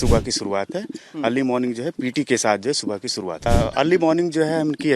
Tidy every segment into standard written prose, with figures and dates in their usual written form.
सुबह की शुरुआत है। अर्ली मॉर्निंग जो है पीटी के साथ जो है सुबह की शुरुआत है। अर्ली मॉर्निंग जो है हम इनकी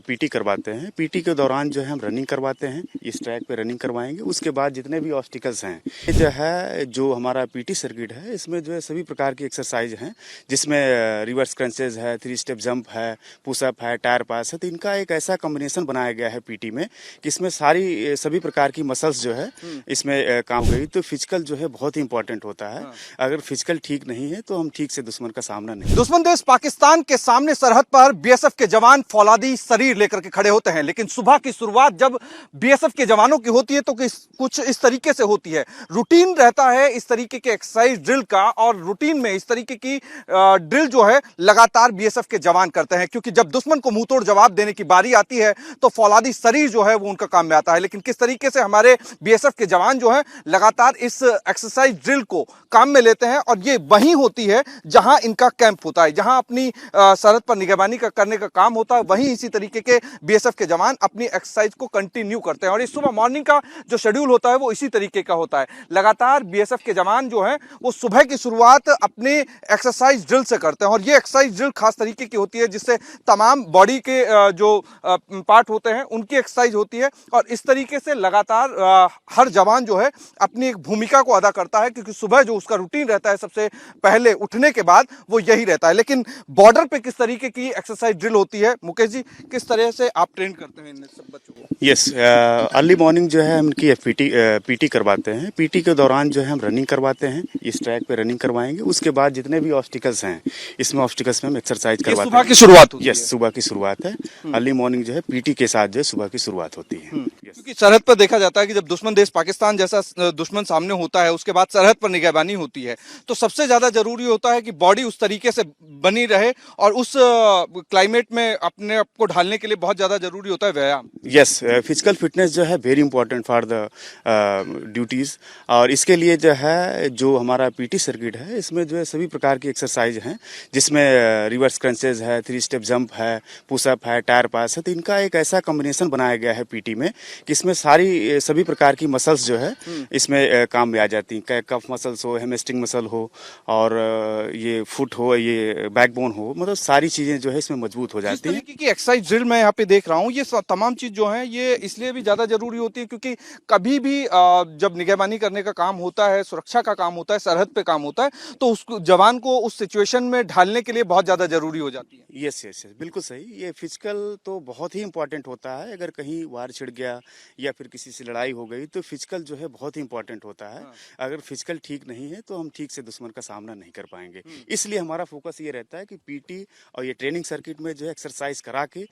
पीटी करवाते हैं। पीटी के दौरान जो है हम रनिंग करवाते हैं, इस ट्रैक पे रनिंग करवाएंगे। उसके बाद जितने भी ऑब्स्टिकल्स हैं, ये जो है जो हमारा पीटी सर्किट है, इसमें जो है सभी प्रकार की एक्सरसाइज हैं, जिसमें रिवर्स क्रंचेज है, 3 स्टेप जंप है, पुशअप है, टायर पास है। तो इनका एक ऐसा कॉम्बिनेशन बनाया गया है पीटी में कि इसमें सभी प्रकार की मसल्स जो है इसमें काम गई। तो फिजिकल जो है बहुत ही इंपॉर्टेंट होता है। अगर फिजिकल ठीक नहीं है तो हम ठीक से दुश्मन का सामना नहीं। दुश्मन देश पाकिस्तान के सामने सरहद पर बीएसएफ के जवान फौलादी शरीर लेकर के खड़े होते हैं, लेकिन सुबह की शुरुआत जब बीएसएफ के जवानों की होती है तो कुछ इस तरीके से होती है। रूटीन रहता है इस तरीके के एक्सरसाइज ड्रिल का, और रूटीन में इस तरीके की ड्रिल जो है लगातार बीएसएफ के जवान करते हैं, क्योंकि जब दुश्मन को मुंह तोड़ जवाब देने की बारी आती है तो फौलादी शरीर जो है वो उनका काम में आता है। लेकिन किस तरीके से हमारे बीएसएफ के जवान जो है लगातार इस एक्सरसाइज ड्रिल को काम में लेते हैं, और ये वहीं होती है जहां इनका कैंप होता है, जहां अपनी सरहद पर निगरानी करने का काम होता है, वहीं इसी तरीके के बीएसएफ के जवान अपनी एक्सरसाइज को कंटिन्यू करते हैं। और इस सुबह मॉर्निंग का जो शेड्यूल होता है वो इसी तरीके का होता है। लगातार बीएसएफ के जवान जो हैं वो सुबह की शुरुआत अपने एक्सरसाइज ड्रिल से करते हैं, और ये एक्सरसाइज ड्रिल खास तरीके की होती है जिससे तमाम बॉडी के जो पार्ट होते हैं उनकी एक्सरसाइज होती है। और इस तरीके से लगातार हर जवान जो है अपनी एक भूमिका को अदा करता है, क्योंकि सुबह जो उसका रूटीन रहता है सबसे पहले उठने के बाद वो यही रहता है। लेकिन बॉर्डर पे किस तरीके की एक्सरसाइज ड्रिल होती है, मुकेश जी, किस तरह से आप ट्रेन करते हैं इन सब बच्चों को? यस, अर्ली मॉर्निंग जो है हम इनकी पीटी करवाते हैं। पीटी के दौरान जो है हम रनिंग करवाते हैं, इस ट्रैक पे रनिंग करवाएंगे। उसके बाद जितने भी ऑब्स्टिकल्स हैं, इसमें ऑब्स्टिकल्स में हम एक्सरसाइज करवाते हैं। सुबह की शुरुआत होती है? यस, सुबह की शुरुआत है। अर्ली मॉर्निंग जो है पीटी के साथ जो है सुबह की शुरुआत होती है। क्योंकि सरहद पर देखा जाता है कि जब दुश्मन देश पाकिस्तान जैसा दुश्मन सामने होता है, उसके बाद सरहद पर निगरानी होती है, तो सबसे ज्यादा जरूरी होता है कि बॉडी उस तरीके से बनी रहे, और उस क्लाइमेट में अपने आप को ढालने के लिए बहुत ज्यादा जरूरी होता है व्यायाम। यस, फिजिकल फिटनेस जो है very important for the duties. और इसके लिए जो है जो हमारा पीटी सर्किट है, इसमें जो है सभी प्रकार की एक्सरसाइज हैं, जिसमें रिवर्स क्रंचेज है, 3 स्टेप जंप है, पुशअप है, टायर पास है। तो इनका एक ऐसा कॉम्बिनेशन बनाया गया है पीटी में कि इसमें सभी प्रकार की मसल्स जो है इसमें काम में आ जाती हैं। कफ मसल्स हो, हेमस्ट्रिंग मसल हो, और ये फुट हो, ये बैकबोन हो, मतलब सारी चीजें जो है इसमें मजबूत हो जाती हैं। इस तरीके की एक्सरसाइज ड्रिल मैं यहाँ पे देख रहा हूँ, ये तमाम चीज जो है ये इसलिए भी ज्यादा जरूरी होती है क्योंकि कभी भी जब निगरानी करने का काम होता है, सुरक्षा का काम होता है, सरहद पे काम होता है, तो उस जवान को उस सिचुएशन में ढालने के लिए बहुत ज्यादा जरूरी हो जाती है। यस यस यस, बिल्कुल सही। ये फिजिकल तो बहुत ही इंपॉर्टेंट होता है। अगर कहीं वार छिड़ गया या फिर किसी से लड़ाई हो गई तो फिजिकल जो है बहुत ही इंपॉर्टेंट होता है। अगर फिजिकल ठीक नहीं है तो हम ठीक से दुश्मन का सामना नहीं कर पाएंगे। इसलिए हमारा फोकस ये रहता है कि पीटी और ये ट्रेनिंग सर्किट में जो है एक्सरसाइज करा के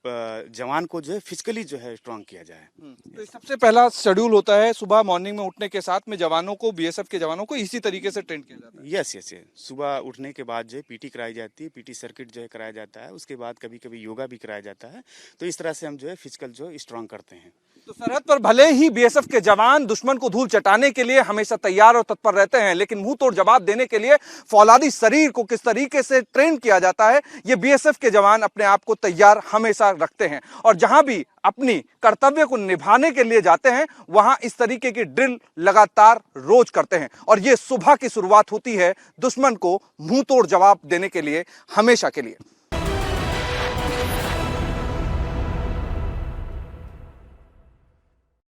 जवान को जो है फिजिकली जो है स्ट्रांग किया जाए। तो सबसे पहला शेड्यूल होता है सुबह मॉर्निंग में उठने के साथ में जवानों को, बीएसएफ के जवानों को इसी तरीके से ट्रेन किया जाता है। यस यस यस, सुबह उठने के बाद जो है पीटी कराई जाती है, पीटी सर्किट जो है कराया जाता है। उसके बाद कभी कभी योगा भी कराया जाता है। तो इस तरह से हम जो है फिजिकल जो स्ट्रांग करते हैं। तो सरहद पर भले ही बीएसएफ के जवान दुश्मन को धूल चटाने के लिए हमेशा तैयार और तत्पर रहते हैं, लेकिन मुंह तोड़ जवाब देने के लिए फौलादी शरीर को किस तरीके से ट्रेन किया जाता है, ये बीएसएफ के जवान अपने आप को तैयार हमेशा रखते हैं। और जहां भी अपनी कर्तव्य को निभाने के लिए जाते हैं वहां इस तरीके की ड्रिल लगातार रोज करते हैं, और ये सुबह की शुरुआत होती है दुश्मन को मुंह तोड़ जवाब देने के लिए हमेशा के लिए।